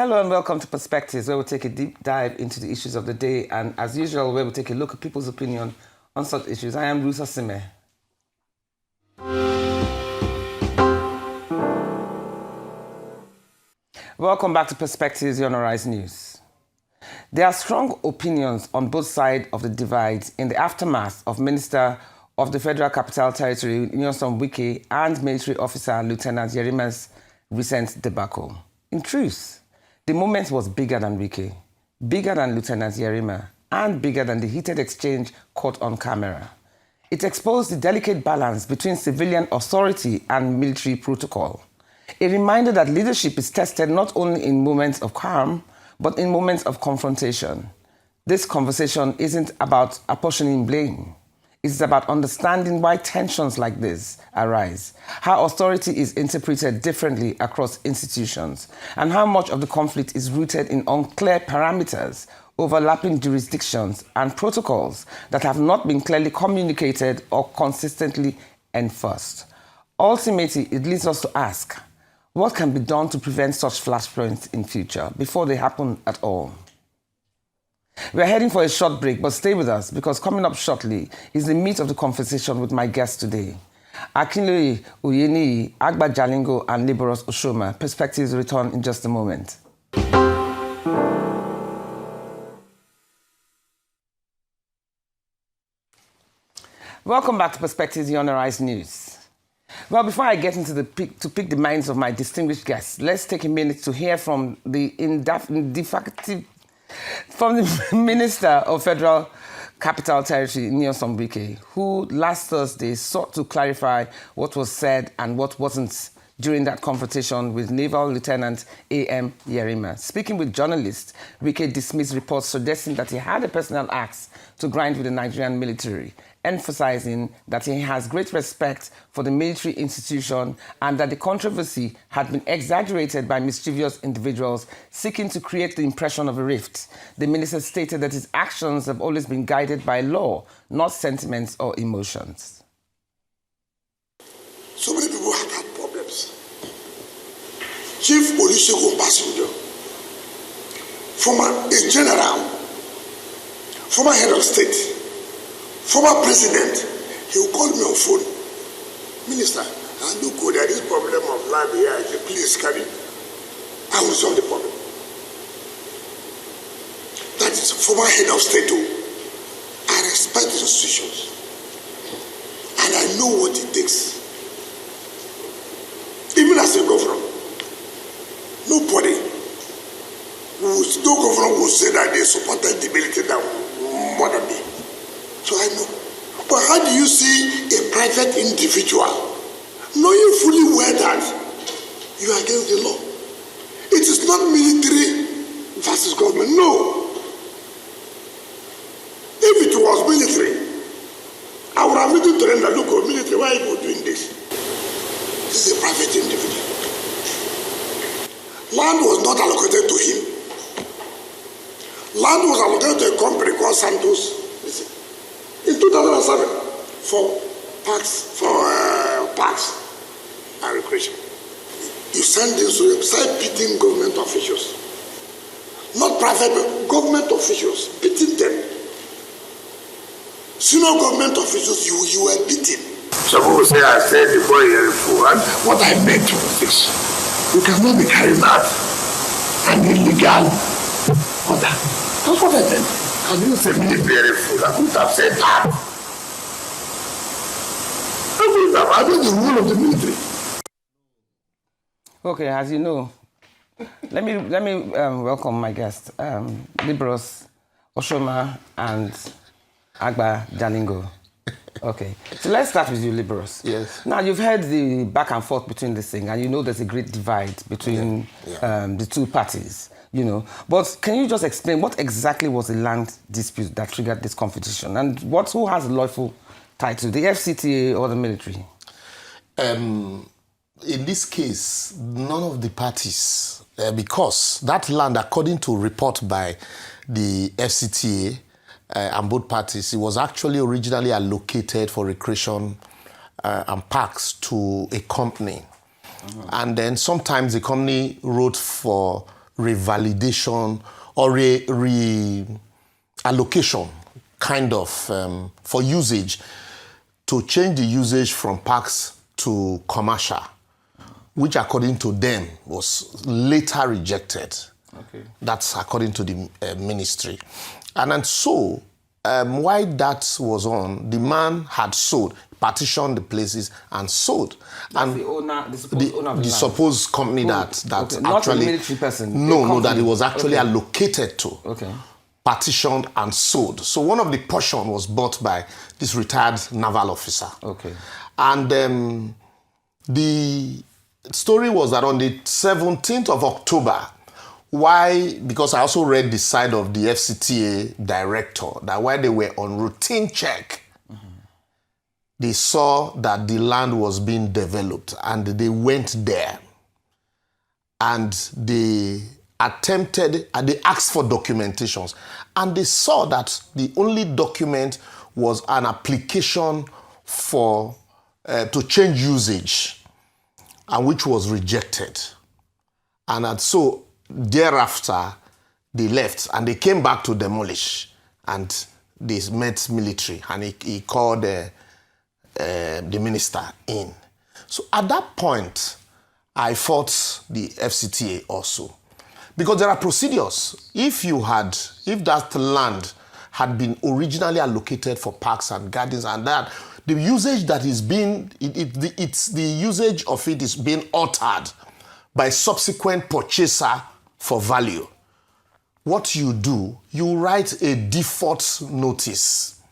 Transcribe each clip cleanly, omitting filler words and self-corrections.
Hello and welcome to Perspectives, where we take a deep dive into the issues of the day, and as usual, where we take a look at people's opinion on such issues. I am Rusa Sime. Welcome back to Perspectives, the Honorized News. There are strong opinions on both sides of the divide in the aftermath of Minister of the Federal Capital Territory, Wike, and military officer Lieutenant Yerima's recent debacle. In truth, the moment was bigger than Wike, bigger than Lieutenant Yerima, and bigger than the heated exchange caught on camera. It exposed the delicate balance between civilian authority and military protocol. A reminder that leadership is tested not only in moments of calm, but in moments of confrontation. This conversation isn't about apportioning blame. It's about understanding why tensions like this arise, how authority is interpreted differently across institutions, and how much of the conflict is rooted in unclear parameters, overlapping jurisdictions, and protocols that have not been clearly communicated or consistently enforced. Ultimately, it leads us to ask, what can be done to prevent such flashpoints in future before they happen at all? We're heading for a short break, but stay with us because coming up shortly is the meat of the conversation with my guests today. Akinloye, Oyeniyi, Agba, Jalingo, and Liborous, Oshoma. Perspectives return in just a moment. Welcome back to Perspectives, the Honorized News. Well, before I get into to pick the minds of my distinguished guests, let's take a minute to hear from the Minister of Federal Capital Territory, Wike, who last Thursday sought to clarify what was said and what wasn't during that confrontation with Naval Lieutenant A.M. Yerima. Speaking with journalists, Wike dismissed reports suggesting that he had a personal axe to grind with the Nigerian military, emphasizing that he has great respect for the military institution and that the controversy had been exaggerated by mischievous individuals seeking to create the impression of a rift. The minister stated that his actions have always been guided by law, not sentiments or emotions. So many people have had problems. Chief Olusegun Obasanjo, former general, former head of state, former president, he will call me on phone. Minister, I look good at this problem of land here. I say, please carry. I will solve the problem. That is former head of state too. I respect the institutions. And I know what it takes. Even as a governor, no governor will say that they supported the military more than me. So I know. But how do you see a private individual knowing fully well that you are against the law? It is not military versus government. No. If it was military, I would have written to them that, look, military, why are you doing this? This is a private individual. Land was not allocated to him. Land was allocated to a company called Santos in 2007 for parks and recreation. You send this to them, start beating government officials. Not private, but government officials, beating them. Senior government officials, you were beating. Some people say I said the boy here before, and what I meant was this. You cannot be carrying out an illegal order. That's what I meant. I didn't say military fool. I couldn't have said that. I know the rule of the military. Okay, as you know, let me welcome my guests, Liborous, Oshoma, and Agba, Jalingo. Okay, so let's start with you, Liborous. Yes. Now, you've heard the back and forth between this thing, and you know there's a great divide between the two parties, you know. But can you just explain what exactly was the land dispute that triggered this competition? And who has the lawful title, the FCTA or the military? In this case, none of the parties, because that land, according to report by the FCTA, and both parties, it was actually originally allocated for recreation and parks to a company. Mm-hmm. And then sometimes the company wrote for revalidation or reallocation kind of for usage, to change the usage from parks to commercial, which according to them was later rejected. Okay. That's according to the ministry. And so, while that was on, the man had sold, partitioned the places and sold. That's and the owner, the supposed owner of the land. Supposed company that okay. actually... Not a military person. No, that it was actually allocated to. Okay. Partitioned and sold. So one of the portion was bought by this retired naval officer. Okay. And the story was that on the 17th of October, why? Because I also read the side of the FCTA director, that while they were on routine check, they saw that the land was being developed and they went there and they attempted, and they asked for documentations, and they saw that the only document was an application for to change usage, and which was rejected. And so thereafter they left and they came back to demolish, and they met military, and he called the minister in. So at that point, I fought the FCTA also. Because there are procedures. If that land had been originally allocated for parks and gardens, and that the usage that is being, it's the usage of it is being altered by subsequent purchaser for value. What you do, you write a default notice.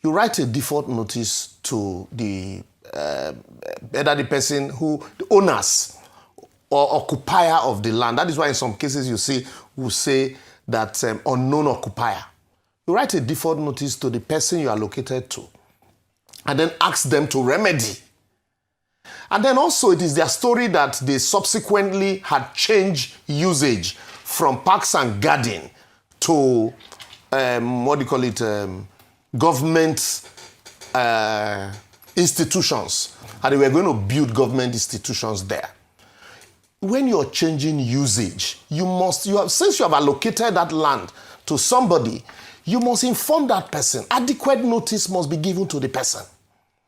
You write a default notice to the either the person who, the owners or occupier of the land. That is why in some cases will say that unknown occupier. You write a default notice to the person you are located to, and then ask them to remedy. And then also it is their story that they subsequently had changed usage from parks and garden to government institutions, and they were going to build government institutions there. When you're changing usage, since you have allocated that land to somebody, you must inform that person. Adequate notice must be given to the person.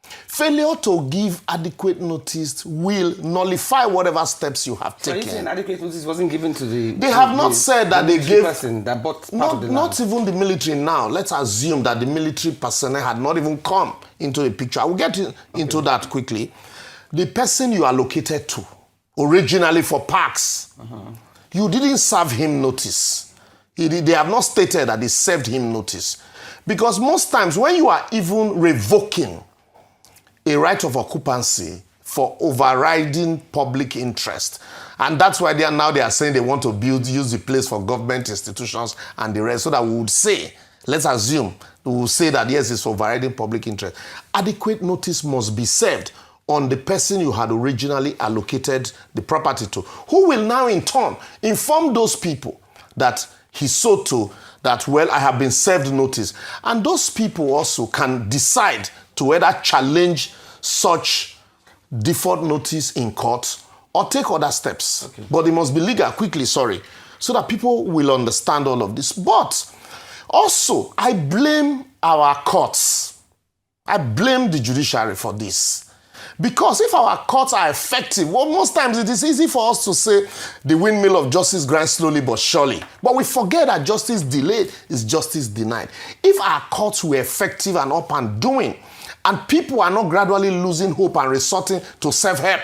Failure to give adequate notice will nullify whatever steps you have taken. Are you saying adequate notice wasn't given to the... They have not said that they gave... person that bought part of the land. Not even the military now. Let's assume that the military personnel had not even come into the picture. I will get into that quickly. The person you are allocated to, originally for parks, you didn't serve him notice. They have not stated that they served him notice. Because most times when you are even revoking a right of occupancy for overriding public interest, and that's why they are saying they want to use the place for government institutions and the rest, so that we would say, let's assume, we will say that yes, it's overriding public interest. Adequate notice must be served on the person you had originally allocated the property to, who will now in turn inform those people that he sold to that, well, I have been served notice. And those people also can decide to either challenge such default notice in court or take other steps. Okay. But it must be legal, quickly, so that people will understand all of this. But also, I blame our courts. I blame the judiciary for this. Because if our courts are effective, well, most times it is easy for us to say the windmill of justice grinds slowly but surely. But we forget that justice delayed is justice denied. If our courts were effective and up and doing, and people are not gradually losing hope and resorting to self-help,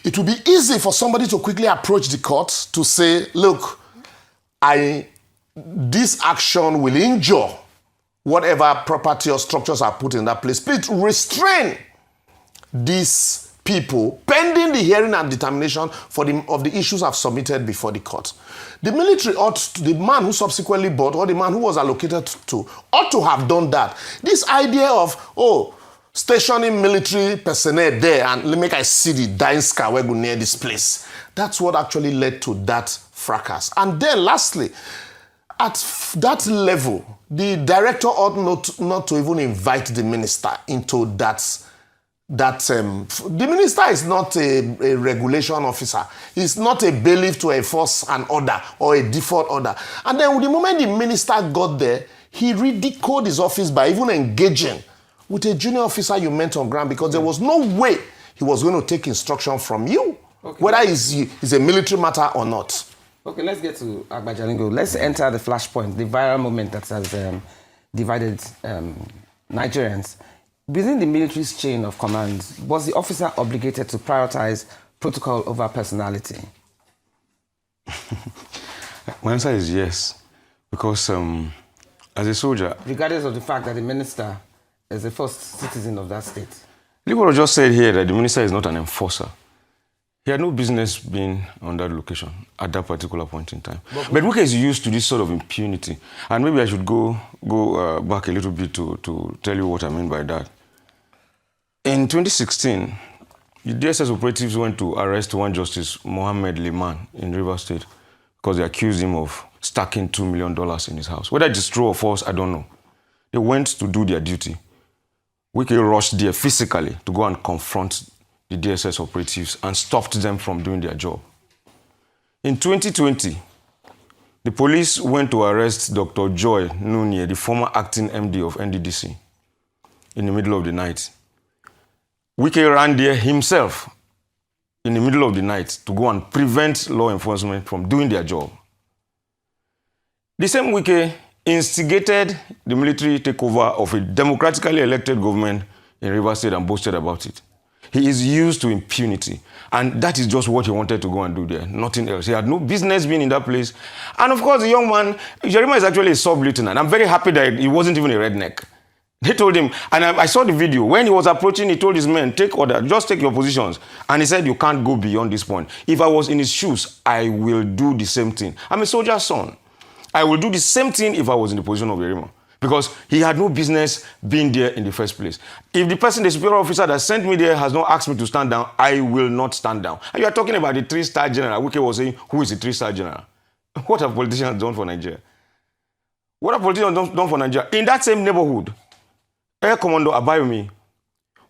it will be easy for somebody to quickly approach the court to say, look, this action will injure whatever property or structures are put in that place. Please restrain these people pending the hearing and determination of the issues I've submitted before the court. The military the man who subsequently bought, or the man who was allocated to, ought to have done that. This idea of, stationing military personnel there and make I see the dying scar where go near this place. That's what actually led to that fracas. And then lastly, at that level, the director ought not to even invite the minister into that that the minister is not a regulation officer. He's not a bailiff to enforce an order or a default order. And then the moment the minister got there, he ridiculed his office by even engaging with a junior officer you met on ground, because there was no way he was going to take instruction from you, whether it's a military matter or not. Okay, let's get to Agba Jalingo. Let's enter the flashpoint, the viral moment that has divided Nigerians. Within the military's chain of command, was the officer obligated to prioritize protocol over personality? My answer is yes, because as a soldier... Regardless of the fact that the minister is the first citizen of that state. Liborous just said here that the minister is not an enforcer. He had no business being on that location at that particular point in time. But Wike is used to this sort of impunity. And maybe I should go back a little bit to tell you what I mean by that. In 2016, the DSS operatives went to arrest one Justice Mohammed Liman in Rivers State because they accused him of stacking $2 million in his house. Whether it's true or false, I don't know. They went to do their duty. Wike rushed there physically to go and confront the DSS operatives and stopped them from doing their job. In 2020, the police went to arrest Dr. Joy Nunye, the former acting MD of NDDC, in the middle of the night. Wike ran there himself in the middle of the night to go and prevent law enforcement from doing their job. The same Wike instigated the military takeover of a democratically elected government in Rivers State and boasted about it. He is used to impunity, and that is just what he wanted to go and do there, nothing else. He had no business being in that place. And of course, the young man, Jeremiah is actually a sub-lieutenant. I'm very happy that he wasn't even a redneck. They told him, and I saw the video, when he was approaching, he told his men, take order, just take your positions. And he said, you can't go beyond this point. If I was in his shoes, I will do the same thing. I'm a soldier's son. I will do the same thing if I was in the position of Jeremiah. Because he had no business being there in the first place. If the person, the superior officer that sent me there has not asked me to stand down, I will not stand down. And you are talking about the 3-star general. Wike was saying, who is the 3-star general? What have politicians done for Nigeria? What have politicians done for Nigeria? In that same neighborhood, Air Commodore Abayomi,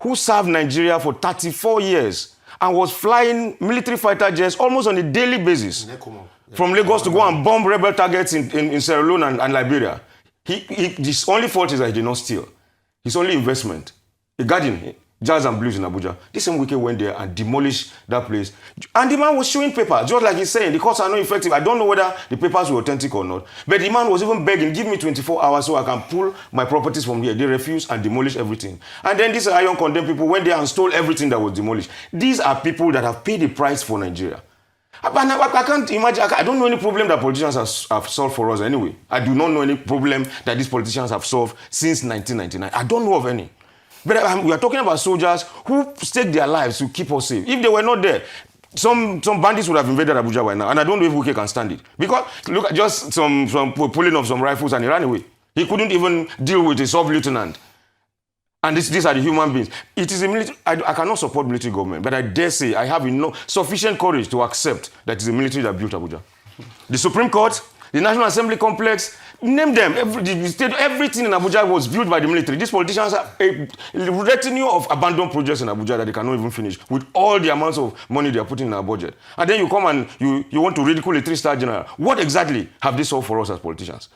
who served Nigeria for 34 years and was flying military fighter jets almost on a daily basis from Lagos to go and bomb rebel targets in Sierra Leone and Liberia. His only fault is that he did not steal. His only investment, a garden, Jazz and Blues in Abuja. This same Wike went there and demolished that place. And the man was showing papers, just like he's saying, the courts are not effective. I don't know whether the papers were authentic or not. But the man was even begging, give me 24 hours so I can pull my properties from here. They refused and demolished everything. And then these iron condemned people went there and stole everything that was demolished. These are people that have paid the price for Nigeria. I can't imagine, I don't know any problem that politicians have solved for us anyway. I do not know any problem that these politicians have solved since 1999. I don't know of any. But we are talking about soldiers who staked their lives to keep us safe. If they were not there, some bandits would have invaded Abuja by now. And I don't know if Wike can stand it. Because look at just some pulling of some rifles and he ran away. He couldn't even deal with a sub-lieutenant. And these are the human beings. It is a military. I cannot support military government, but I dare say I have sufficient courage to accept that it's the military that built Abuja. The Supreme Court, the National Assembly complex, name them. Everything in Abuja was built by the military. These politicians have a retinue of abandoned projects in Abuja that they cannot even finish with all the amounts of money they are putting in our budget. And then you come and you want to ridicule a 3-star general. What exactly have they solved for us as politicians?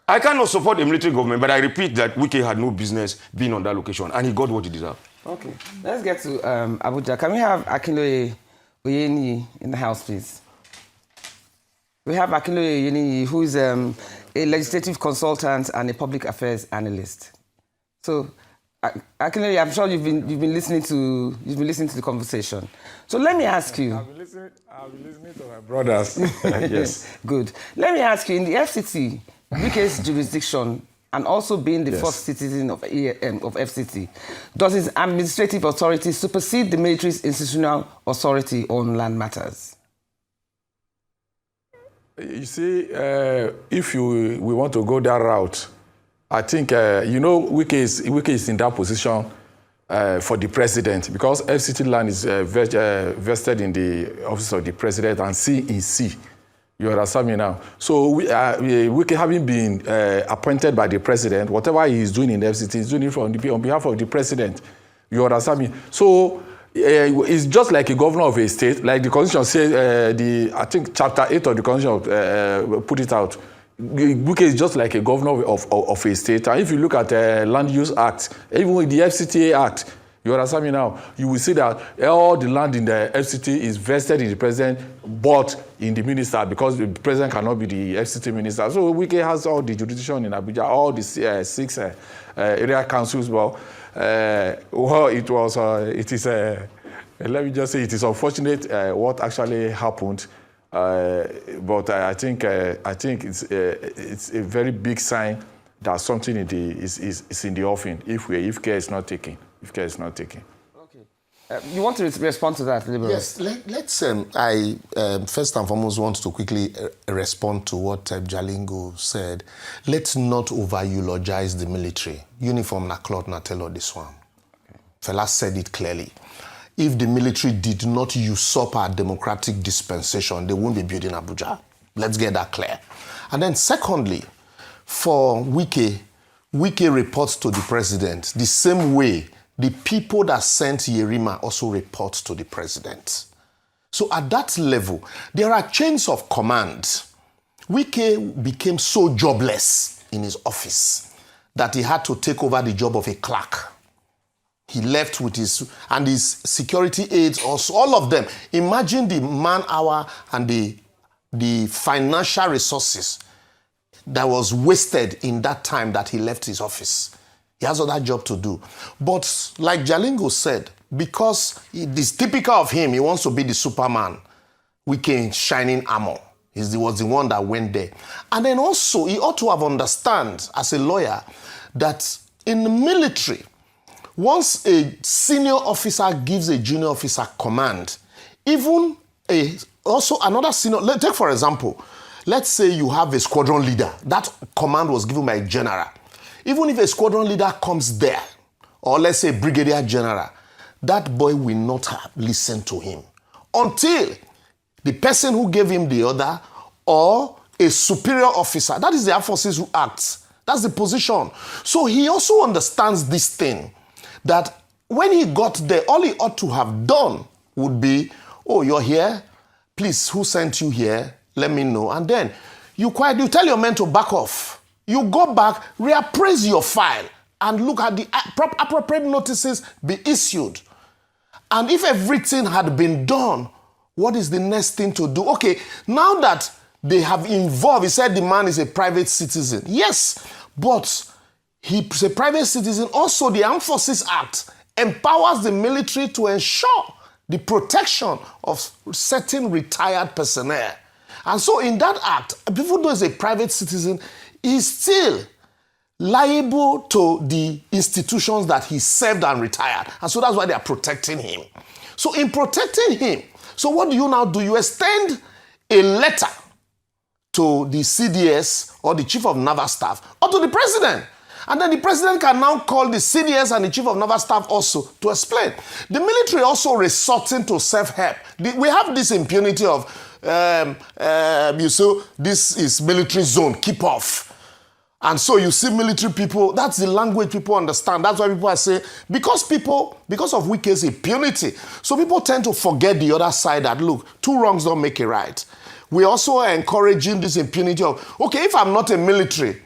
I cannot support a military government, but I repeat that Wike had no business being on that location, and he got what he deserved. Okay, let's get to Abuja. Can we have Akinloye Oyeniyi in the house, please? We have Akinloye Oyeniyi, who is a legislative consultant and a public affairs analyst. So, Akinloye, I'm sure you've been listening to the conversation. So let me ask you. I've been listening to my brothers. Yes, good. Let me ask you, in the FCT, Wike's jurisdiction, and also being the first citizen of FCT, does his administrative authority supersede the military's institutional authority on land matters? You see, if we want to go that route, I think, Wike is in that position for the president, because FCT land is vested in the office of the president and C in C. You understand me now? So Wike, having been appointed by the president, whatever he is doing in the FCT, he's doing it on behalf of the president. You understand me? So it's just like a governor of a state, like the constitution says, I think chapter 8 of the constitution put it out. Wike is just like a governor of a state. And if you look at the Land Use Act, even with the FCTA Act, you understand me now, you will see that all the land in the FCT is vested in the president, but in the minister, because the president cannot be the FCT minister. So Wike has all the jurisdiction in Abuja, all the 6 area councils. Well, it is, let me just say, it is unfortunate what actually happened. But I think it's a very big sign that something is in the offing if care is not taken. Okay. You want to respond to that, Liborous? Yes, let's. I first and foremost want to quickly respond to what Jalingo said. Let's not over-eulogize the military. Uniform na cloth na tell this one. Okay. Fela said it clearly. If the military did not usurp our democratic dispensation, they won't be building Abuja. Let's get that clear. And then secondly, for Wike reports to the president the same way the people that sent Yerima also report to the president. So at that level, there are chains of command. Wike became so jobless in his office that he had to take over the job of a clerk. He left with his security aides, also all of them. Imagine the man-hour and the financial resources that was wasted in that time that he left his office. He has other job to do. But like Jalingo said, because it is typical of him, he wants to be the Superman. Wike in shining armor. He was the one that went there. And then also, he ought to have understand as a lawyer that in the military, once a senior officer gives a junior officer command, even also another senior, take for example, let's say you have a squadron leader. That command was given by a general. Even if a squadron leader comes there, or let's say brigadier general, that boy will not have listened to him until the person who gave him the order or a superior officer, that is the Air Forces who acts. That's the position. So he also understands this thing, that when he got there, all he ought to have done would be, oh, you're here? Please, who sent you here? Let me know. And then you tell your men to back off. You go back, reappraise your file, and look at the appropriate notices be issued. And if everything had been done, what is the next thing to do? Okay, now that they have involved, he said the man is a private citizen. Yes, but he's a private citizen. Also, the Armed Forces Act empowers the military to ensure the protection of certain retired personnel. And so in that act, even though he's a private citizen, he's still liable to the institutions that he served and retired. And so that's why they are protecting him. So in protecting him, so what do you now do? You extend a letter to the CDS or the Chief of Naval Staff or to the President. And then the President can now call the CDS and the Chief of Naval Staff also to explain. The military also resorting to self-help. We have this impunity of, this is military zone, keep off. And so you see military people, that's the language people understand. That's why people are saying, because of Wike's impunity, so people tend to forget the other side that, look, two wrongs don't make a right. We also are encouraging this impunity of, okay, if I'm not a military,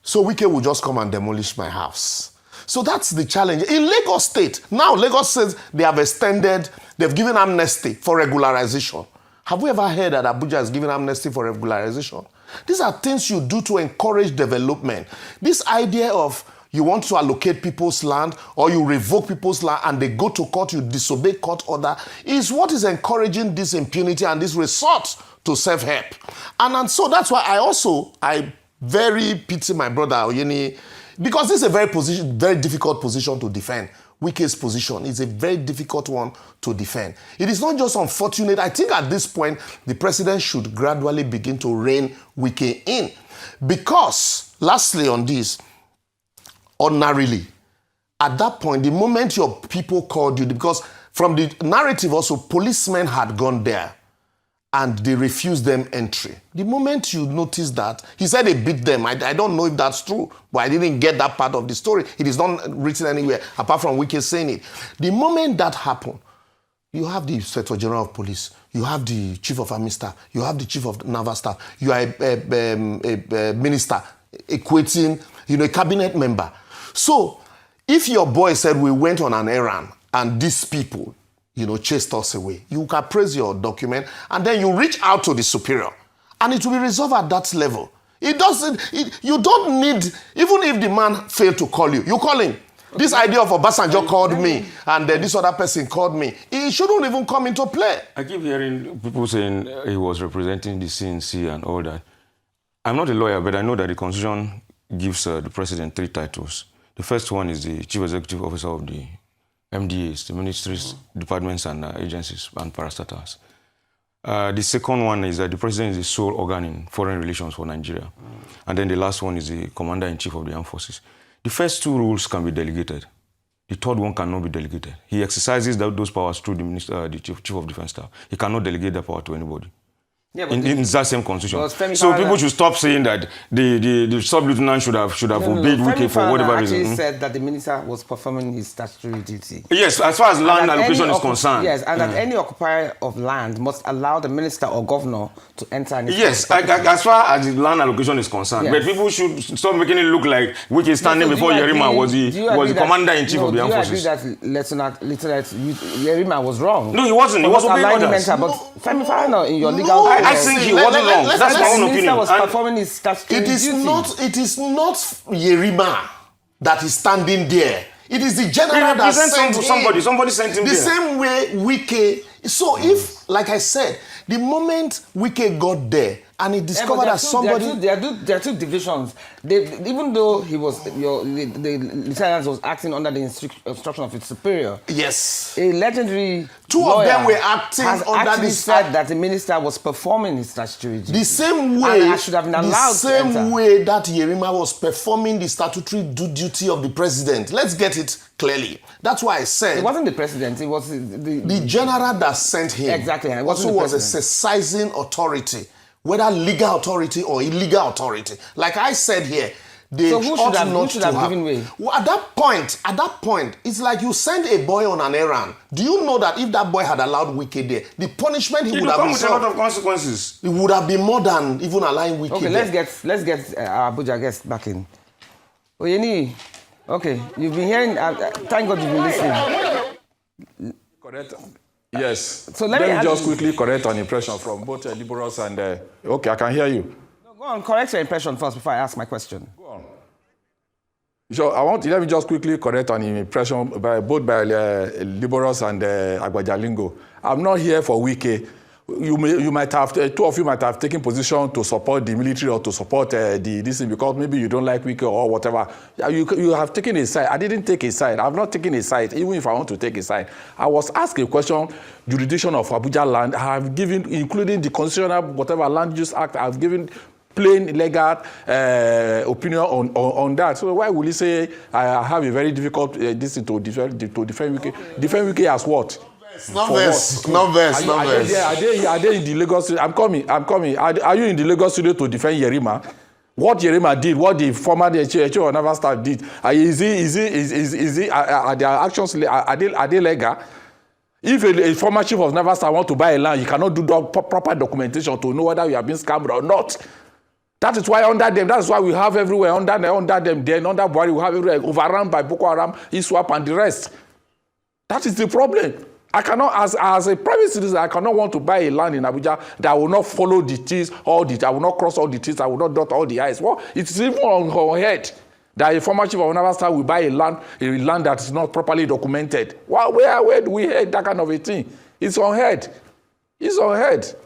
so Wike will just come and demolish my house. So that's the challenge. In Lagos State, now Lagos says they have extended, they've given amnesty for regularization. Have we ever heard that Abuja has given amnesty for regularization? These are things you do to encourage development. This idea of you want to allocate people's land or you revoke people's land and they go to court, you disobey court order, is what is encouraging this impunity and this resort to self-help. And so that's why I very pity my brother Oyeniyi, because this is a very difficult position to defend. Wike's position is a very difficult one to defend. It is not just unfortunate. I think at this point, the president should gradually begin to rein Wike in. Because, lastly on this, ordinarily, at that point, the moment your people called you, because from the narrative also, policemen had gone there and they refused them entry. The moment you notice that, he said they beat them. I don't know if that's true, but I didn't get that part of the story. It is not written anywhere apart from Wike saying it. The moment that happened, you have the Inspector General of Police, you have the Chief of Army Staff, you have the Chief of Naval Staff, you are a minister equating, a cabinet member. So if your boy said we went on an errand and these people, chased us away, you can praise your document and then you reach out to the superior and it will be resolved at that level. You don't need, even if the man failed to call you, you call him. Okay. This idea of Obasanjo called me and this other person called me, it shouldn't even come into play. I keep hearing people saying he was representing the CNC and all that. I'm not a lawyer, but I know that the Constitution gives the president 3 titles. The first one is the Chief Executive Officer of the MDAs, the ministries, departments, and agencies, and parastatals. The second one is that the president is the sole organ in foreign relations for Nigeria. And then the last one is the commander-in-chief of the armed forces. The first 2 roles can be delegated. The third one cannot be delegated. He exercises those powers through the chief of defense staff. He cannot delegate that power to anybody. Yeah, in that same constitution. So people should stop saying that the sub-lieutenant should have obeyed Wike for whatever reason. He said that the minister was performing his statutory duty. Yes, as far as land allocation is concerned. Yes, and that any occupier of land must allow the minister or governor to enter. Yes, as far as the land allocation is concerned. Yes. But people should stop making it look like Wike standing before Yerima was the commander-in-chief of the armed forces. Do you agree that Lieutenant Yerima was wrong? No, he wasn't. He was obeying orders. But Femi Falana, in your legal... I think he wasn't wrong. That's my own opinion. Was performing his statutory duty. It is not Yerima that is standing there. It is the general that sent him. Somebody sent him the there. Same way Wike. So if, like I said, the moment Wike got there and he discovered that somebody... There are 2 divisions. Even though the lieutenant was acting under the instruction of his superior. Yes. A legendary 2 of them were acting under the... said that the minister was performing his statutory duty. The same way... And I should have been allowed the same way that Yerima was performing the statutory duty of the president. Let's get it clearly. That's why I said... It wasn't the president, it was the general that sent him. Exactly. And it also was a exercising authority, whether legal authority or illegal authority. Like I said here, they so who should have given way? Well, at that point, it's like you send a boy on an errand. Do you know that if that boy had allowed Wike there, the punishment he would have come with a lot of consequences. It would have been more than even allowing Wike there. Okay, let's get our Abuja guest back in. Oyeniyi, okay, you've been hearing. Thank God you've been listening. Correct. Yes. So let me just quickly correct an impression from both Liborous and... okay, I can hear you. No, go on, correct your impression first before I ask my question. Go on. So let me just quickly correct an impression both by Liborous and Agba Jalingo. I'm not here for Wike. You might have, 2 of you might have taken position to support the military or to support this thing because maybe you don't like Wike or whatever. You have taken a side. I didn't take a side. I've not taken a side, even if I want to take a side. I was asked a question, jurisdiction of Abuja land. I have given, including the constitutional whatever land use act, I've given plain legal opinion on that. So why will you say I have a very difficult this to defend Wike? Defend Wike as what? Not verse. Are they in the Lagos studio? I'm coming. Are you in the Lagos studio to defend Yerima? What Yerima did, what the former Chief of Naval Staff did, are their actions are they legal? If a former Chief of Naval Staff want to buy a land, you cannot do proper documentation to know whether you have been scammed or not. That is why under them, that's why we have everywhere under them. Then under Buhari, we have everywhere overrun by Boko Haram, ISWAP, and the rest. That is the problem. I cannot, as a private citizen, I cannot want to buy a land in Abuja that will not follow the T's, I will not cross all the T's, I will not dot all the I's. Well, it's even on her head that a former Chief of Naval Staff will buy a land that is not properly documented. Well, where do we hear that kind of a thing? It's on head. It's on head.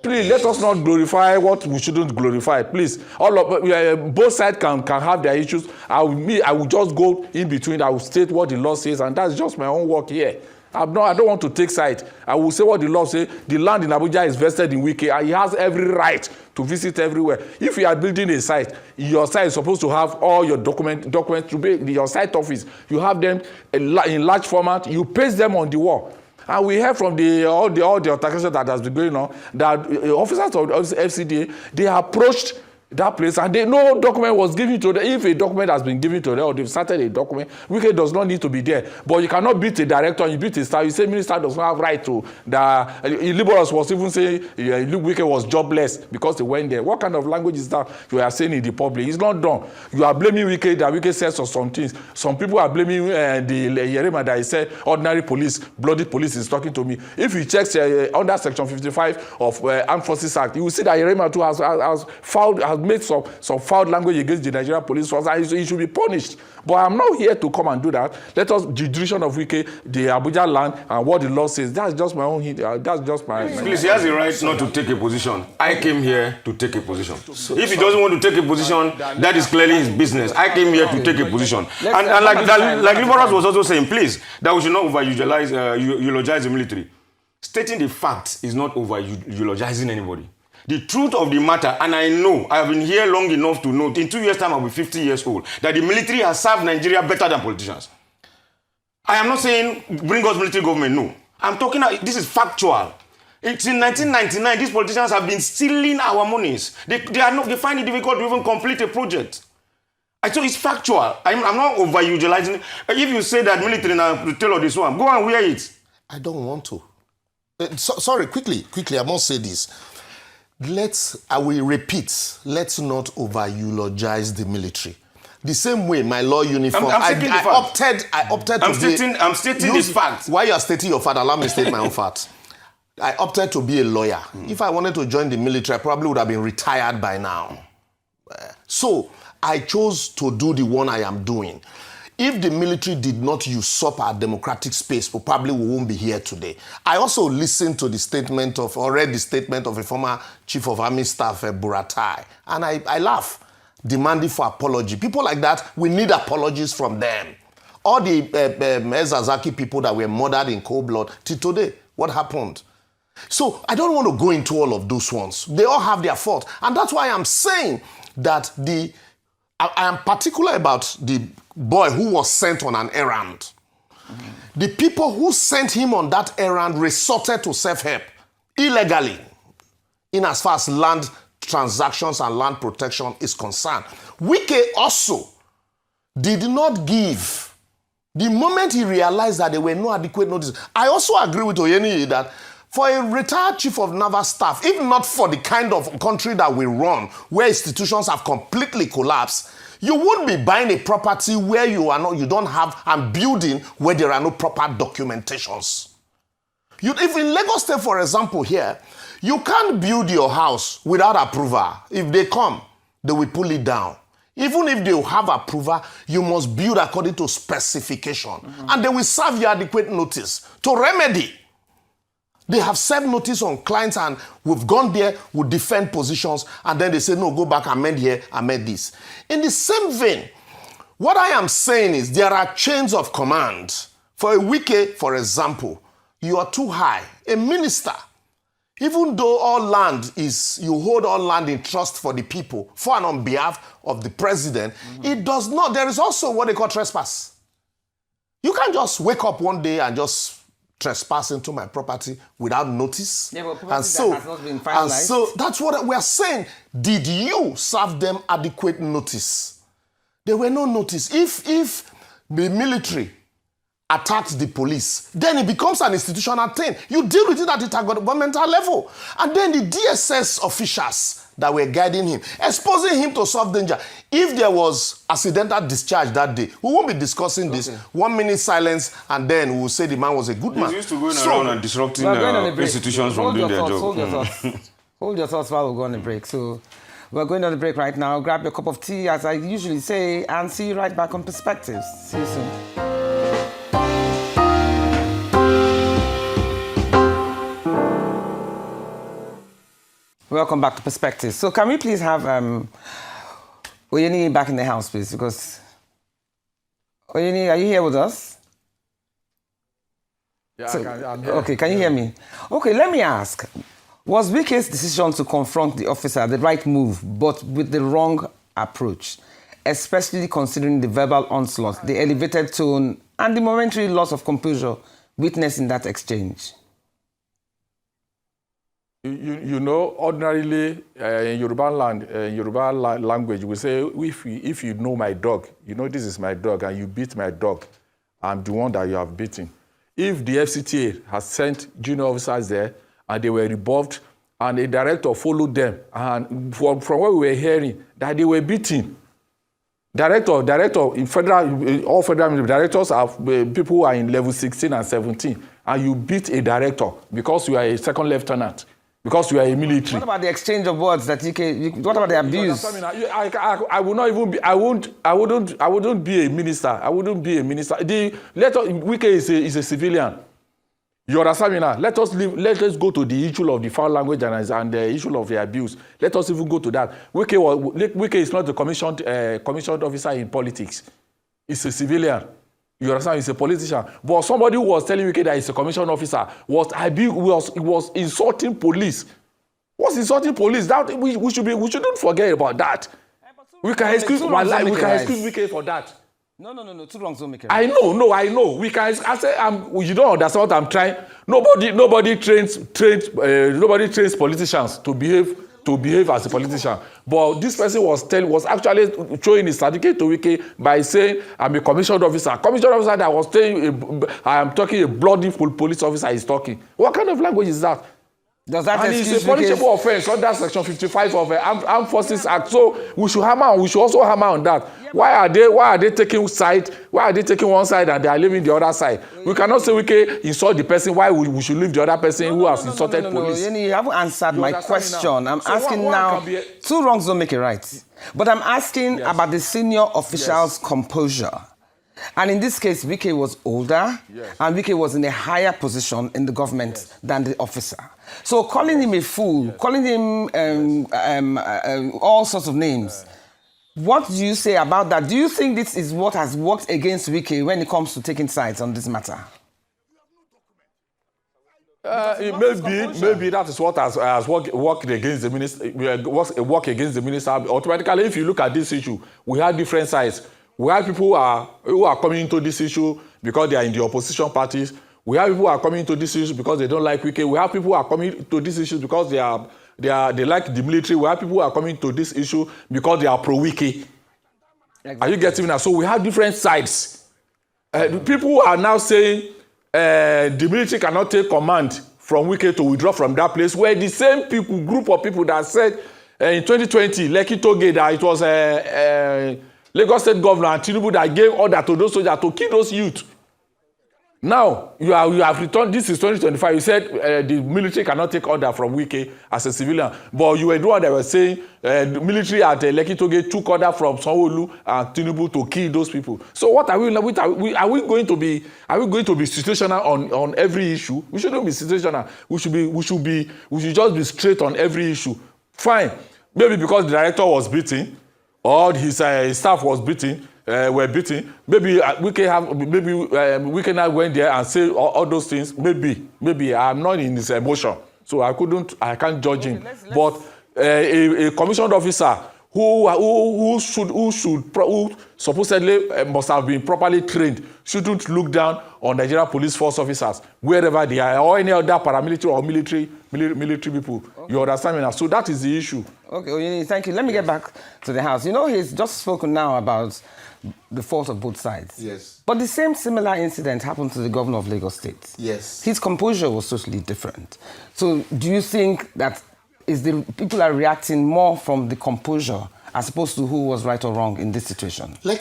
Please, let us not glorify what we shouldn't glorify. Please, both sides can have their issues. I will just go in between. I will state what the law says, and that's just my own work here. I don't want to take side. I will say what the law says. The land in Abuja is vested in Wike, and he has every right to visit everywhere. If you are building a site, your site is supposed to have all your documents to be your site office. You have them in large format. You paste them on the wall. And we heard from all the altercation that has been going on that officers of FCDA, they approached that place and no document was given to them. If a document has been given to them or they've started a document, Wike does not need to be there. But you cannot beat a director and you beat a staff. You say minister does not have right to. Liborous was even saying Wike was jobless because he went there. What kind of language is that you are saying in the public? It's not done. You are blaming Wike that Wike says some things. Some people are blaming the Yerima that he said ordinary police, bloody police is talking to me. If you check under section 55 of Armed Forces Act, you will see that Yerima too has made some foul language against the Nigerian police force, and he should be punished. But I'm not here to come and do that. Let us, the jurisdiction of Wike, the Abuja land, and what the law says. That's just my own. That's just my. Please, he has the right not to take a position. I came here to take a position. If he doesn't want to take a position, that is clearly his business. I came here to take a position. And like Liborous was also saying, please, that we should not eulogize the military. Stating the fact is not eulogizing anybody. The truth of the matter, and I know, I have been here long enough to know, in 2 years' time I'll be 50 years old, that the military has served Nigeria better than politicians. I am not saying bring us military government, no. I'm talking, this is factual. It's in 1999, these politicians have been stealing our monies. They find it difficult to even complete a project. So it's factual. I'm not over-utilizing. If you say that military now to tell all this one, go and wear it. I don't want to. Sorry, quickly, I must say this. I will repeat, let's not over-eulogize the military. The same way, my law uniform, I opted to be... I'm stating this fact. While you are stating your fact, allow me to state my own fact. I opted to be a lawyer. If I wanted to join the military, I probably would have been retired by now. So, I chose to do the one I am doing. If the military did not usurp our democratic space, probably we won't be here today. I also listened to read the statement of a former Chief of Army Staff, Buratai, and I laugh, demanding for apology. People like that, we need apologies from them. All the Ezazaki people that were murdered in cold blood, till today, what happened? So I don't want to go into all of those ones. They all have their fault. And that's why I'm saying that I am particular about the boy who was sent on an errand. The people who sent him on that errand resorted to self-help illegally in as far as land transactions and land protection is concerned. Wike also did not give. The moment he realized that there were no adequate notice. I also agree with Oyeniyi that for a retired chief of naval staff, if not for the kind of country that we run, where institutions have completely collapsed, you won't be buying a property where you don't have, and building where there are no proper documentations. If in Lagos State, for example, here, you can't build your house without approval. If they come, they will pull it down. Even if they have approval, you must build according to specification. And they will serve you adequate notice to remedy. They have served notice on clients and we've gone there, we defend positions, and then they say, no, go back, amend here, amend this. In the same vein, what I am saying is there are chains of command. For a Wike, for example, you are too high. A minister, even though all land you hold all land in trust for the people, for and on behalf of the president, it does not. There is also what they call trespass. You can't just wake up one day and just trespass into my property without notice. Yeah, but that has not been finalized. And so that's what we are saying. Did you serve them adequate notice? There were no notice. If the military attacks the police, then it becomes an institutional thing. You deal with it at the governmental level. And then the DSS officials that were guiding him, exposing him to self danger. If there was accidental discharge that day, we won't be discussing this. 1 minute silence, and then we will say the man was a good man. He's used to going around and disrupting institutions from doing their job. Hold your thoughts. Hold your thoughts while we go on the break. So we're going on the break right now. Grab your cup of tea, as I usually say, and see you right back on Perspectives. See you soon. Welcome back to Perspectives. So can we please have Oyeniyi back in the house, please? Because Oyeniyi, are you here with us? Yeah, I'm here. Okay, can you hear me? Okay, let me ask. Was Wike's decision to confront the officer the right move, but with the wrong approach, especially considering the verbal onslaught, the elevated tone, and the momentary loss of composure witnessed in that exchange? You know, ordinarily in Yoruba language, we say, if you know my dog, you know this is my dog, and you beat my dog, I'm the one that you have beaten. If the FCTA has sent junior officers there and they were rebuffed and a director followed them, and from what we were hearing, that they were beaten. Director in federal, all federal directors are people who are in level 16 and 17, and you beat a director because you are a second lieutenant, because you are a military. What about the exchange of words that what about the abuse? I would not even be, I wouldn't be a minister. I wouldn't be a minister. Wike is a civilian. You understand me now? Let us go to the issue of the foul language and the issue of the abuse. Let us even go to that. Wike is not a commissioned officer in politics. He's a civilian. You understand? He's a politician. But somebody who was telling Wike that he's a commissioned officer was insulting police. Was insulting police. That we shouldn't forget about that. We can excuse Wike for that. No. Two wrongs don't make it I right. know. We can. I say, you don't understand what I'm trying. Nobody trains politicians to behave as a politician. But this person was actually showing his certificate to Wike by saying, I'm a commissioned officer. Commissioned officer that was saying, I am talking a bloody police officer is talking. What kind of language is that? Does that and it's a punishable offense under Section 55 of the Armed Forces Act. So we should also hammer on that. Yeah, why are they taking side? Why are they taking one side and they are leaving the other side? We cannot say we can insult the person. Why we should leave the other person who has insulted police? No. You haven't answered my question. I'm asking now. Two wrongs don't make it right. But I'm asking about the senior official's composure. And in this case, Wike was older, and Wike was in a higher position in the government than the officer. So calling him a fool, calling him all sorts of names, what do you say about that? Do you think this is what has worked against Wike when it comes to taking sides on this matter? Maybe that is what has worked against the minister. Work against the minister. Automatically, if you look at this issue, we have different sides. We have people who are coming into this issue because they are in the opposition parties. We have people who are coming into this issue because they don't like Wike. We have people who are coming to this issue because they like the military. We have people who are coming to this issue because they are pro-Wike. Exactly. Are you getting me now? So we have different sides. People who are now saying the military cannot take command from Wike to withdraw from that place, where the same group of people that said in 2020, Lekki Toge, that it was Lagos State Governor and Tinubu that gave order to those soldiers to kill those youth. Now, you have returned, this is 2025, you said the military cannot take order from Wike as a civilian, but you were the one that were saying the military at Lekki Toge took order from Sanwo-Olu and Tinubu to kill those people. So what are we going to be situational on every issue? We shouldn't be situational. We should just be straight on every issue. Fine. Maybe because the director was beaten, or his staff was were beaten. Maybe we can now went there and say all those things. Maybe I'm not in his emotion, so I can't judge him. But a commissioned officer who supposedly must have been properly trained shouldn't look down on Nigeria Police Force officers wherever they are, or any other paramilitary or military people. Okay. You understand me now? So that is the issue. Okay, Oyeniyi, thank you. Let me get back to the House. You know, he's just spoken now about the fault of both sides. Yes. But the same similar incident happened to the governor of Lagos State. Yes. His composure was totally different. So do you think that people are reacting more from the composure as opposed to who was right or wrong in this situation? There are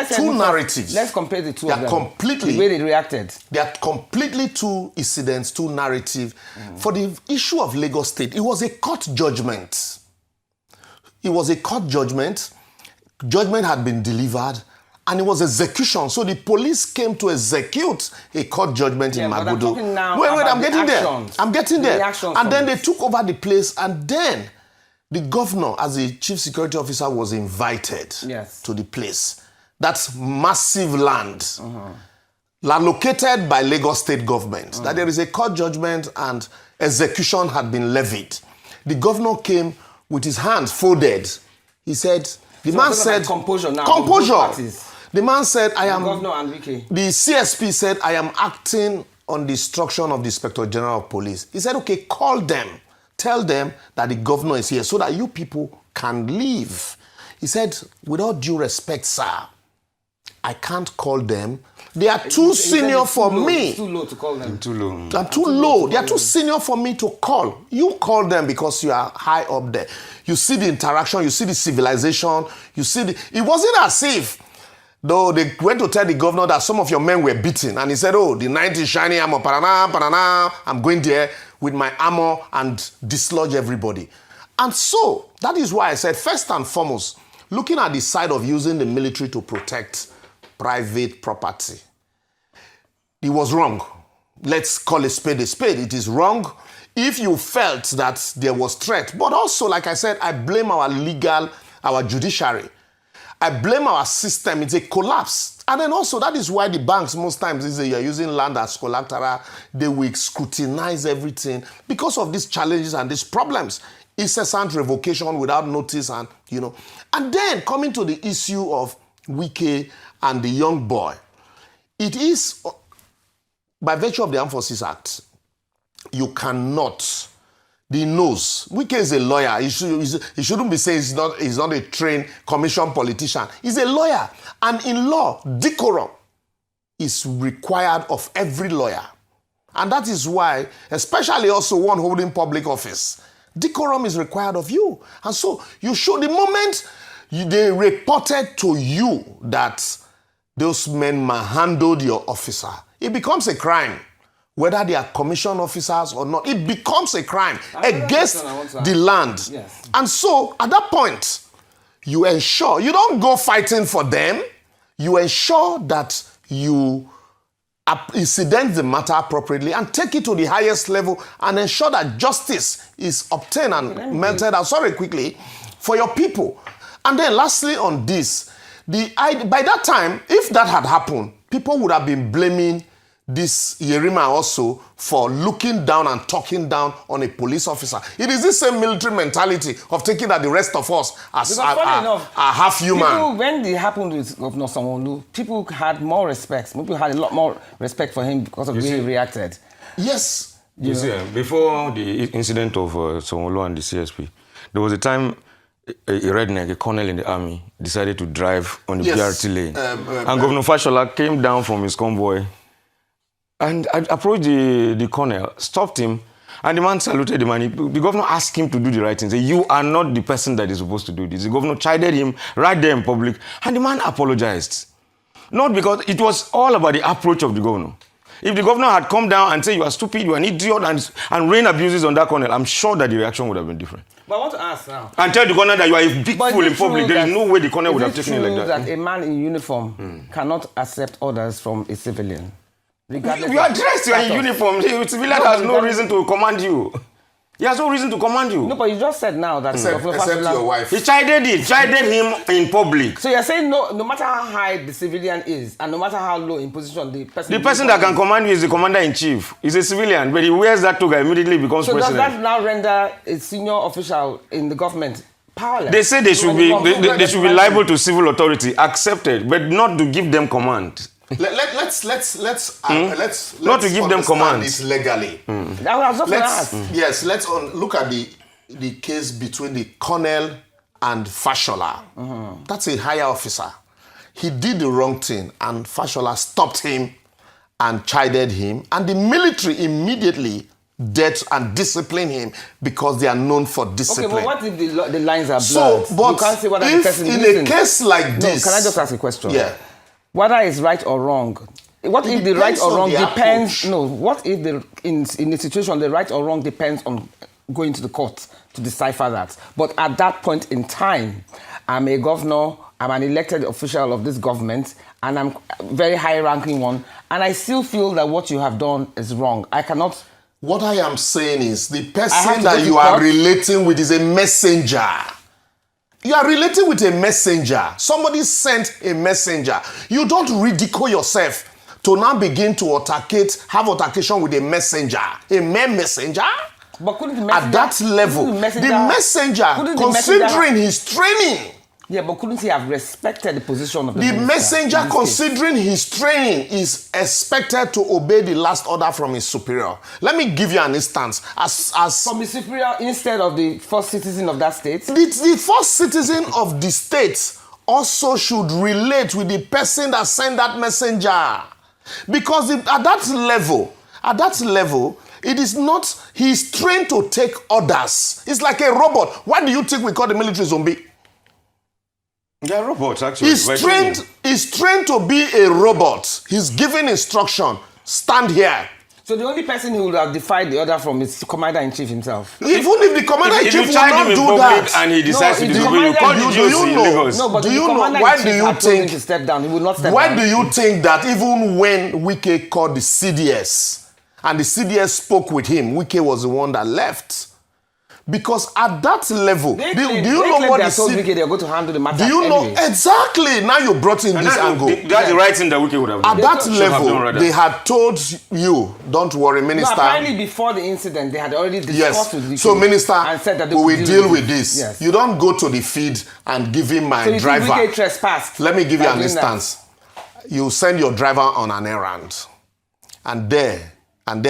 two narratives. Let's compare the two of them. Completely, the way they reacted. They are completely two incidents, two narratives. For the issue of Lagos State, it was a court judgment. It was a court judgment. Judgment had been delivered, and it was execution. So the police came to execute a court judgment in Magodo. Wait, I'm getting there. And then they took over the place, and then the governor, as a chief security officer, was invited to the place. That's massive land, allocated by Lagos State government. That there is a court judgment and execution had been levied. The governor came with his hands folded. He said, the man said, composure now. Composure. The The man said, I am... Governor and Wike. The CSP said, I am acting on the instruction of the Inspector General of Police. He said, okay, call them. Tell them that the governor is here so that you people can leave. He said, with all due respect, sir, I can't call them. They are too senior for me. It's too low to call them. Too low. I'm too low. They are too senior for me to call. You call them because you are high up there. You see the interaction, you see the civilization, you see the... It wasn't as if, though they went to tell the governor that some of your men were beaten. And he said, oh, the night is shining, I'm I'm going there with my armor and dislodge everybody. And so, that is why I said, first and foremost, looking at the side of using the military to protect private property, it was wrong. Let's call a spade a spade. It is wrong if you felt that there was threat. But also, like I said, I blame our judiciary. I blame our system. It's a collapse. And then also, that is why the banks most times you're using land as collateral. They will scrutinize everything because of these challenges and these problems. Incessant revocation without notice and, And then coming to the issue of Wike and the young boy. It is, by virtue of the Armed Forces Act, you cannot... He knows. Wike is a lawyer. He shouldn't be saying he's not a trained commission politician. He's a lawyer. And in law, decorum is required of every lawyer. And that is why, especially also one holding public office, decorum is required of you. And so you show the moment they reported to you that those men manhandled your officer, it becomes a crime. Whether they are commission officers or not, it becomes a crime against the land. Yes. And so, at that point, you ensure, you don't go fighting for them, you ensure that you incident the matter appropriately and take it to the highest level and ensure that justice is obtained and melted out. Sorry, quickly, for your people. And then lastly on this, by that time, if that had happened, people would have been blaming this Yerima also for looking down and talking down on a police officer. It is this same military mentality of taking that the rest of us are half human. People, when it happened with Governor Sanwo-Olu, people had more respect. People had a lot more respect for him because of the way he reacted. Yes. You see, before the incident of Sanwo-Olu and the CSP, there was a time a redneck, a colonel in the army, decided to drive on the BRT lane. And Governor Fashola came down from his convoy and approached the colonel, stopped him, and the man saluted him, and the governor asked him to do the right thing. Say, you are not the person that is supposed to do this. The governor chided him right there in public, and the man apologized. Not because it was all about the approach of the governor. If the governor had come down and said, you are stupid, you are an idiot, and rain abuses on that colonel, I'm sure that the reaction would have been different. But I want to ask now. And tell the colonel that you are a big fool in public. There is no way the colonel would have taken it like that. Is it true that a man in uniform cannot accept orders from a civilian? You are dressed, you are in uniform. The civilian has no reason to command you. He has no reason to command you. No, but you just said now that... Except your wife. He chided him in public. So you're saying no matter how high the civilian is, and no matter how low in position the person... that can command you is the commander-in-chief. He's a civilian, but he wears that toga immediately becomes president. So does that now render a senior official in the government powerless? They say they should be liable to civil authority, accepted, but not to give them command. Let's not to give them command. This legally. Yes, let's look at the case between the colonel and Fashola. That's a higher officer. He did the wrong thing, and Fashola stopped him and chided him, and the military immediately dealt and disciplined him because they are known for discipline. Okay, but what if the lines are blurred? So, but you can't say whether if the person in a case like this... No, can I just ask a question? Yeah. Whether it's right or wrong. What if the right or wrong depends? Approach. No. What if in a situation the right or wrong depends on going to the court to decipher that? But at that point in time, I'm a governor, I'm an elected official of this government, and I'm a very high-ranking one, and I still feel that what you have done is wrong. I cannot. What I am saying is the person that you are relating with is a messenger. You are relating with a messenger. Somebody sent a messenger. You don't ridicule yourself to now begin to have altercation with a messenger. A mere messenger? But couldn't the messenger... At that level, the messenger, considering his training Yeah, but couldn't he have respected the position of the The minister messenger, in this case? considering his training, is expected to obey the last order from his superior. Let me give you an instance. As From his superior instead of the first citizen of that state? the first citizen of the state also should relate with the person that sent that messenger. Because at that level, it is not, he's trained to take orders. It's like a robot. Why do you think we call the military zombie? They're robots, actually. He's trained to be a robot. He's given instruction. Stand here. So the only person who would have defied the order from is commander-in-chief himself. Even if the commander-in-chief If will you charge not him in do public that. and he decides to disobey, you call the do GOC you in know? Lagos. No, but Do the you know? commander-in-chief Why do you had told him think? to step down. He would not step Why down. do you think that even when Wike called the CDS and the CDS spoke with him, Wike was the one that left? Because at that level, do you know what the CDS? They're going to handle the matter. Do you know anyway. exactly? Now you brought in this angle. That's the right thing that Wike would have done. At that Should have done level, rather. they had told you, don't worry, No, minister. apparently before the incident, they had already discussed with Yes. Wike So, minister, and said that they we would will deal with this. Yes. You don't go to the feed and give him my So you driver. think Wike trespassed? Let me give you by an doing that? instance. You send your driver on an errand, and there,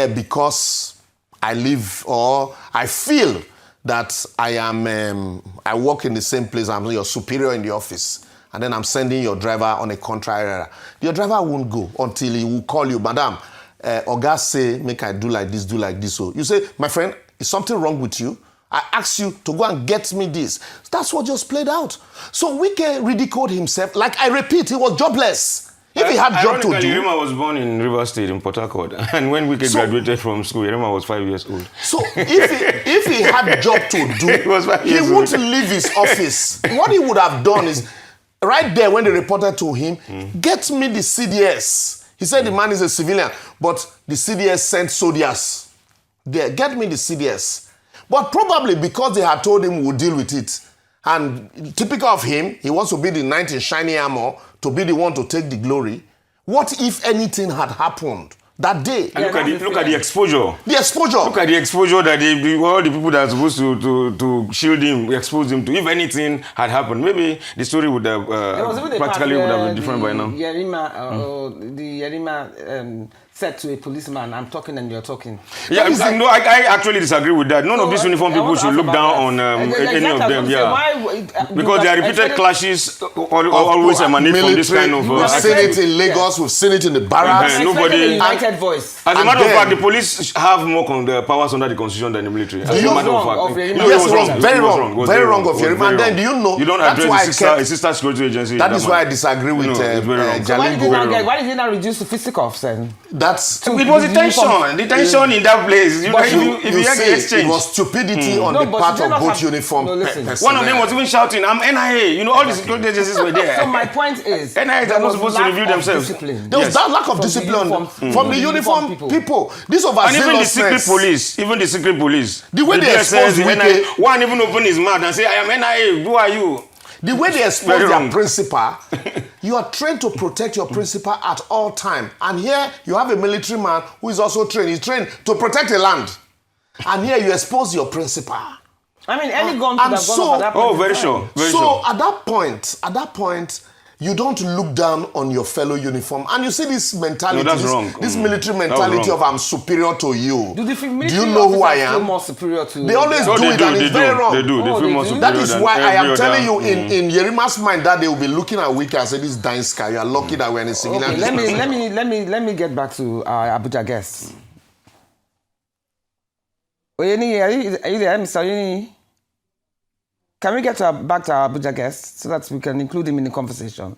because I live or I feel that I work in the same place, I'm your superior in the office, and then I'm sending your driver on a contrary errand. Your driver won't go until he will call you, madam, Oga say, make I do like this. So you say, my friend, is something wrong with you? I asked you to go and get me this. That's what just played out. So Wike ridiculed himself. Like I repeat, he was jobless. If he had job to do. Yerima was born in Rivers State in Port Harcourt, and when Wike graduated from school, Yerima was 5 years old. So if he had job to do, he wouldn't leave his office. What he would have done is, right there when they reported to him, get me the CDS. He said the man is a civilian, but the CDS sent soldiers. There, get me the CDS. But probably because they had told him we'll deal with it, and typical of him, he wants to be the knight in shiny armor, to be the one to take the glory. What if anything had happened that day? And look at the exposure. The exposure. Look at the exposure that all the people that are supposed to shield him, expose him to. If anything had happened, maybe the story would have practically would have been different by now. The Yerima said to a policeman, I'm talking and you're talking. Yeah, I actually disagree with that. None of these uniformed people should look down on any of them. Yeah, because there are repeated clashes always emanate from this kind of. We've seen it in Lagos. We've seen it in the barracks. Nobody. United voice. As a matter of fact, the police have more powers under the constitution than the military. As a matter of fact, yes, wrong, very wrong of Yerima. And then do you know? You don't address a sister security agency. That is why I disagree with Jalingo. Why did they not reduce to fisticuffs then? It was the tension. The tension in that place. If you had the exchange. It was stupidity on the part of both uniform personnel. One of them was even shouting, I'm NIA. All the security agencies were there. So my point is, NIA are not supposed to review themselves. There was that lack of discipline from the uniform people. This overzealousness. Even the secret police. The way they expose Wike. One even open his mouth and say, I am NIA. Who are you? The way they expose their principal, you are trained to protect your principal at all time. And here you have a military man who is also trained. He's trained to protect a land. And here you expose your principal. I mean, any gun could have gone off at that point. Oh, very sure. So at that point, you don't look down on your fellow uniform. And you see this mentality, no, that's wrong. This military mentality of I'm superior to you. Do you know who I am? Feel more superior to they always do it, and it's very wrong. They do. They feel more superior. That is why I am telling you, in Yerima's mind, that they will be looking at Wike and say, this dying sky, you are lucky that we're in a civilian. Okay, let me get back to our Abuja guests. Oyeniyi, are you there, Mr. Oyeniyi? Can we get back to our Abuja guest so that we can include him in the conversation?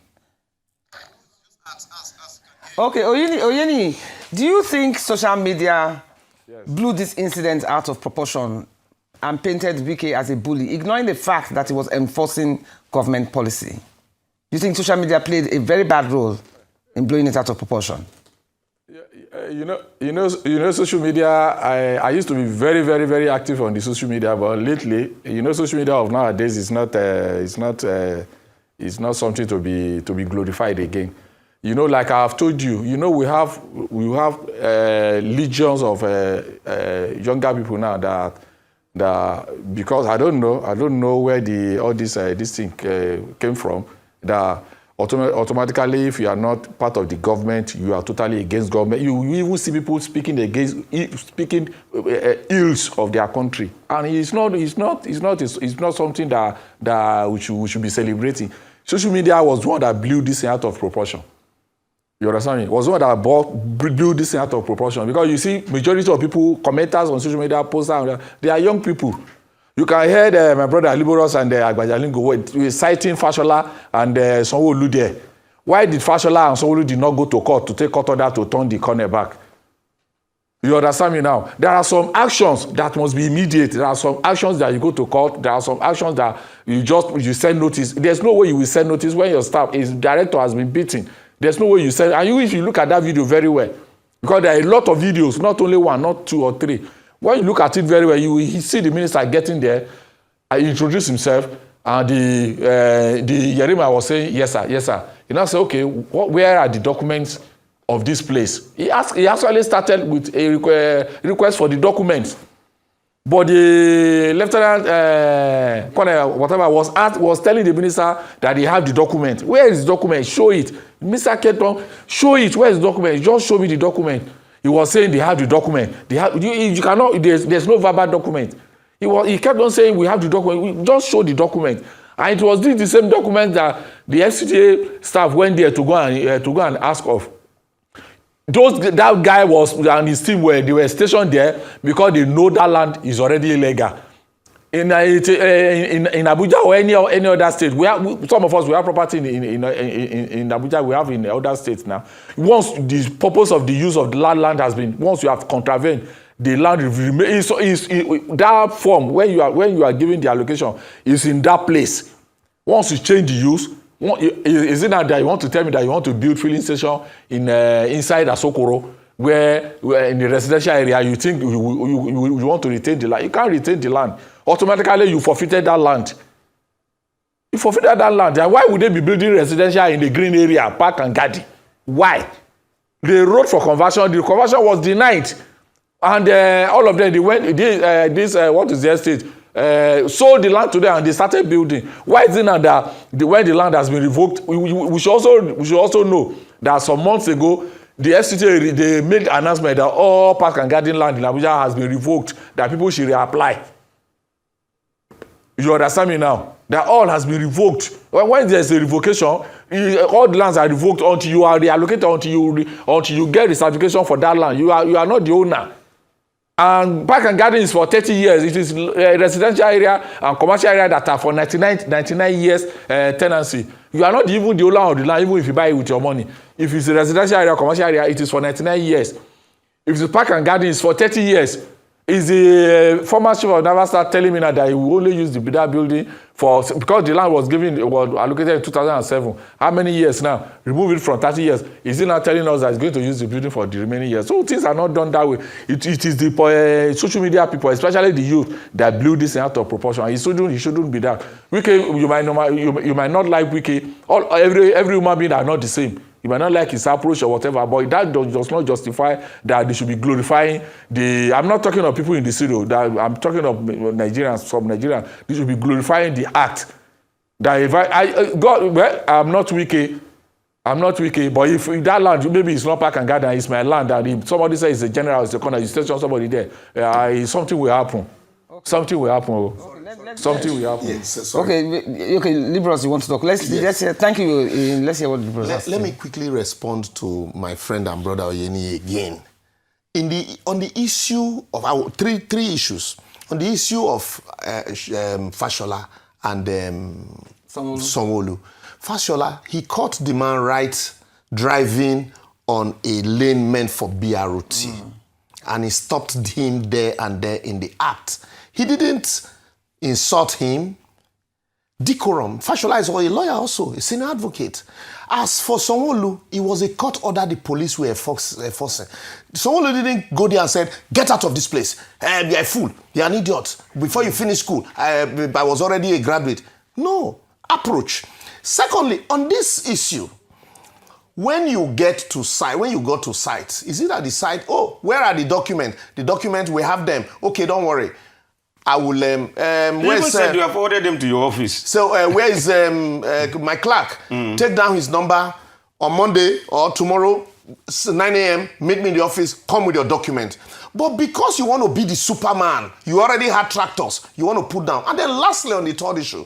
Okay, Oyeniyi, do you think social media blew this incident out of proportion and painted Wike as a bully, ignoring the fact that he was enforcing government policy? Do you think social media played a very bad role in blowing it out of proportion? You know, social media. I used to be very, very, very active on the social media, but lately, social media of nowadays is not something to be glorified again. Like I have told you, we have legions of younger people now that because I don't know where this thing came from. That automatically, if you are not part of the government, you are totally against government. You even see people speaking ills of their country, and it's not something that we should be celebrating. Social media was one that blew this thing out of proportion. You understand me? It was one that blew this thing out of proportion, because you see, majority of people, commenters on social media, posters, they are young people. You can hear my brother Liborous and Agba Jalingo citing Fashola and Sanwo-Olu there. Why did Fashola and Sanwo-Olu did not go to court to take court order to turn the corner back? You understand me now? There are some actions that must be immediate. There are some actions that you go to court. There are some actions that you send notice. There's no way you will send notice when your staff, his director has been beaten. There's no way you send. And if you look at that video very well, because there are a lot of videos, not only one, not two or three. When you look at it very well, you see the minister getting there, introduce himself, and the Yerima was saying, yes, sir, yes, sir. He now said, okay, where are the documents of this place? He actually started with a request for the documents. But the lieutenant, whatever, was telling the minister that he have the document. Where is the document? Show it. The minister kept on, show it. Where is the document? Just show me the document. He was saying they have the document. You cannot. There's no verbal document. He kept on saying we have the document. We just show the document. And it was the same document that the FCTA staff went there to go and ask of. That guy and his team they were stationed there because they know that land is already illegal. In Abuja or any other state, some of us have property in Abuja. We have in other states now. Once the purpose of the use of the land has been, once you have contravened the land, that form when you are given the allocation is in that place. Once you change the use, is it not that you want to tell me that you want to build filling station inside Asokoro, where in the residential area you think you want to retain the land? You can't retain the land. Automatically you forfeited that land. You forfeited that land. And why would they be building residential in the green area, Park and Garden? Why? They wrote for conversion. The conversion was denied. And all of them, they went, what is the estate? Sold the land to them and they started building. Why is it now that when the land has been revoked, we should also know that some months ago, the FCTA, they made an announcement that all Park and Garden land in Abuja has been revoked, that people should reapply. You understand me now? That all has been revoked. When there's a revocation, all the lands are revoked until you are reallocated, until you get the certification for that land. You are not the owner. And Park and Garden is for 30 years. It is a residential area and commercial area that are for 99 years tenancy. You are not even the owner of the land, even if you buy it with your money. If it's a residential area or commercial area, it is for 99 years. If it's Park and Garden, it's for 30 years. Is the former chief of Naval Staff telling me now that he will only use that building because the land was allocated in 2007. How many years now? Remove it from 30 years. Is he now telling us that he's going to use the building for the remaining years? So things are not done that way. It is the social media people, especially the youth, that blew this out of proportion. It shouldn't be that. Wike, you might not like Wike. Every human being are not the same. You might not like his approach or whatever, but that does not justify that they should be glorifying I'm not talking of people in the city, I'm talking of Nigerians, some Nigerians. They should be glorifying the act. That if I'm not Wike, but if that land, maybe it's not Park and Garden, it's my land, and if somebody says it's a general, it's a corner, you station somebody there, something will happen. Something will happen. Something will happen. Yes, okay, Liborous, you want to talk? Let's hear. Thank you. Let's hear what Liborous has to say. Let me quickly respond to my friend and brother Oyeniyi again. On the issue of our three issues, on the issue of Fashola and Sanwo-Olu. Fashola, he caught the man right driving on a lane meant for BRT. And he stopped him there and there in the act. He didn't insult him. Decorum. Fashola is a lawyer also, a senior advocate. As for Sanwo-Olu, it was a court order the police were enforcing. Sanwo-Olu didn't go there and said, get out of this place. You're a fool. You're an idiot. Before you finish school, I was already a graduate. No. Approach. Secondly, on this issue, when you got to site, is it at the site, where are the documents? The documents, we have them. Okay, don't worry. I will. You even said you have ordered them to your office. So where is my clerk? Take down his number on Monday or tomorrow, 9 a.m., meet me in the office, come with your document. But because you want to be the Superman, you already had tractors, you want to put down. And then lastly, on the third issue,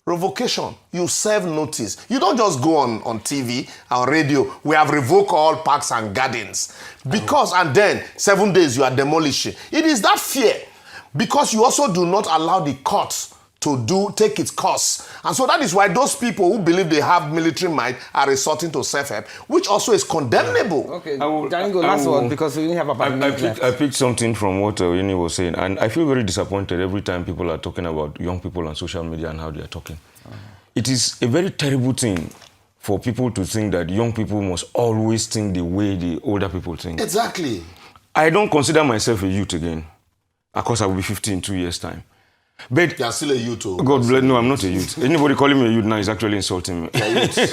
revocation. You serve notice. You don't just go on TV, on radio. We have revoked all parks and gardens. Because, and then 7 days you are demolishing. It is that fear. Because you also do not allow the courts to take its course. And so that is why those people who believe they have military might are resorting to self-help, which also is condemnable. Okay, Jalingo, last one, because we only have about a minute left. I picked something from what Oyeniyi was saying, and I feel very disappointed every time people are talking about young people on social media and how they are talking. It is a very terrible thing for people to think that young people must always think the way the older people think. Exactly. I don't consider myself a youth again, because I will be 50 in 2 years' time. But you are still a youth. God bless. No, I'm not a youth. Anybody calling me a youth now is actually insulting me.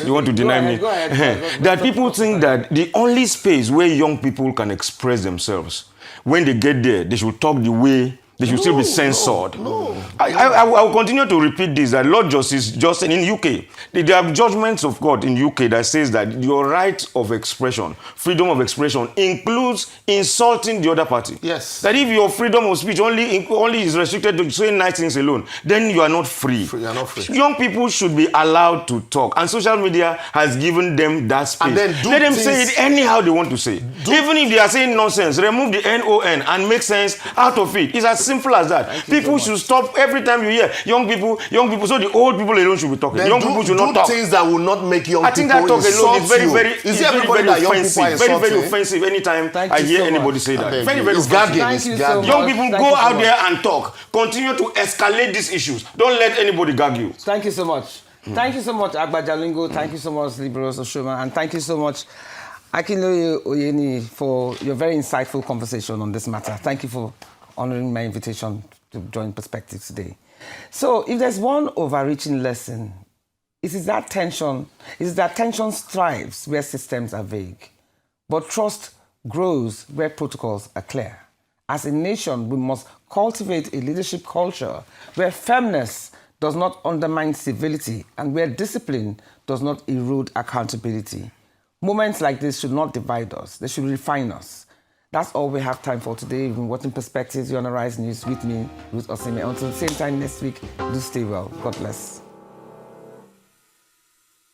You want to deny me? Go ahead. That people think that the only space where young people can express themselves, when they get there, they should talk the way they should still be censored. No. I will continue to repeat this, that Lord Justice in UK, there are judgments of God in UK that says that your right of expression, freedom of expression, includes insulting the other party. Yes. That if your freedom of speech only is restricted to saying nice things alone, then you are not free. You are not free. Young people should be allowed to talk, and social media has given them that space. And then let them say it anyhow they want to say. Even if they are saying nonsense, remove the NON and make sense out of it. It's as simple as that. People should stop every time you hear young people, so the old people alone should be talking. Then young people should not talk. Things that will not make young I think people that talk alone is very offensive. Very offensive anytime I hear anybody say that. Very offensive. Young people go out there and talk. Continue to escalate these issues. Don't let anybody gag you. Thank you so much. Thank you so much, Agba, Jalingo. Thank you so much, Liborous, Oshoma. And thank you so much, Akinloye, Oyeniyi, for your very insightful conversation on this matter. Thank you for honoring my invitation to join Perspective today. So if there's one overreaching lesson, it is that tension thrives where systems are vague, but trust grows where protocols are clear. As a nation, we must cultivate a leadership culture where firmness does not undermine civility and where discipline does not erode accountability. Moments like this should not divide us, they should refine us. That's all we have time for today. We've been watching Perspectives, you on the Rise News with me, Ruth Osime. Until the same time next week, do stay well. God bless.